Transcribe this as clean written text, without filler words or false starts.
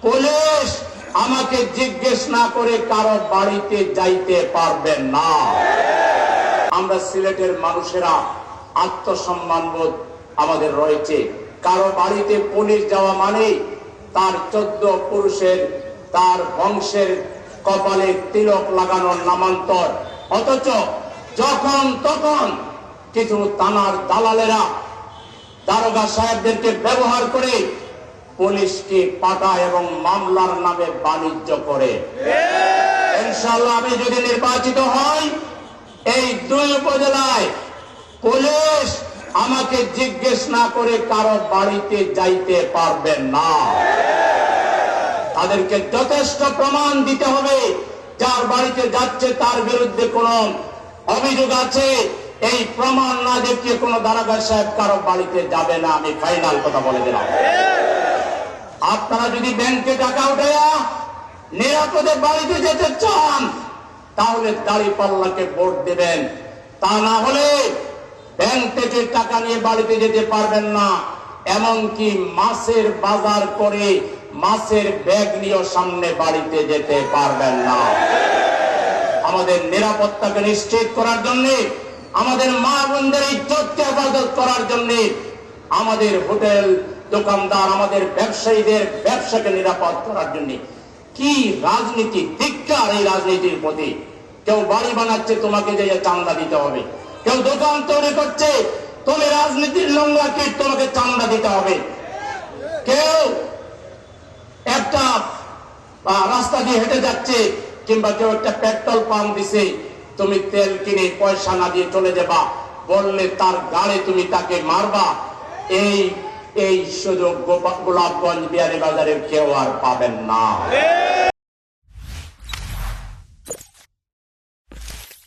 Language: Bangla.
পুলিশ আমাকে জিজ্ঞেস না করে কারো বাড়িতে যাইতে পারবে না। আমরা সিলেটের মানুষেরা আত্মসম্মানবোধ আমাদের রয়েছে। কারো বাড়িতে পুলিশ যাওয়া মানে তার 14 পুরুষের তার বংশের কপালে তিলক লাগানোর নামান্তর। অথচ যখন তখন কিছু থানার দালালেরা দারোগা সাহেবদেরকে ব্যবহার করে পুলিশকে পাঠায় এবং মামলার নামে বাণিজ্য করে। ইনশাআল্লাহ আমি যদি নির্বাচিত হই, এই 2 উপজেলায় পুলিশ আমাকে জিজ্ঞেস না করে কারো বাড়িতে যাইতে পারবে না। তাদেরকে যথেষ্ট প্রমাণ দিতে হবে, যার বাড়িতে যাচ্ছে তার বিরুদ্ধে কোন অভিযোগ আছে। এই প্রমাণ না দেখিয়ে কোন দারোগা সাহেব কারো বাড়িতে যাবে না। আমি ফাইনাল কথা বলে দিলাম। আপনারা যদি ব্যাংকে টাকা উঠাইয়া নিরাপদে বাড়িতে যেতে চান, তাহলে দাঁড়িপাল্লাকে ভোট দেবেন। তা না হলে ব্যাংক থেকে টাকা নিয়ে বাড়িতে যেতে পারবেন না। এমনকি মাছের বাজার করে মাছের ব্যাগ নিয়ে সামনে বাড়িতে যেতে পারবেন না। আমাদের নিরাপত্তাকে নিশ্চিত করার জন্য, আমাদের মা বোনদের ইজ্জতকে হেফাজত করার জন্য, আমাদের হোটেল দোকানদার, আমাদের ব্যবসায়ীদের ব্যবসাকে নিরাপদ করার জন্য কি রাজনীতি, ধিক্কার এই রাজনীতির প্রতি। কেউ বাড়ি বানাচ্ছে, তোমাকে যে চাঁদা দিতে হবে। কেউ দোকান তৈরি করছে, তুমি রাজনীতির নোংরা কীট, তোমাকে চাঁদা দিতে হবে। কেউ একটা রাস্তা দিয়ে হেঁটে যাচ্ছে, কিংবা কেউ একটা পেট্রোল পাম্প দিছে, তুমি তেল কিনে পয়সা না দিয়ে চলে যাবা, বললে তার গাড়ি তুমি তাকে মারবা। এই সুযোগ গোলাপগঞ্জ বিয়ানীবাজারের কেউ আর পাবেন না।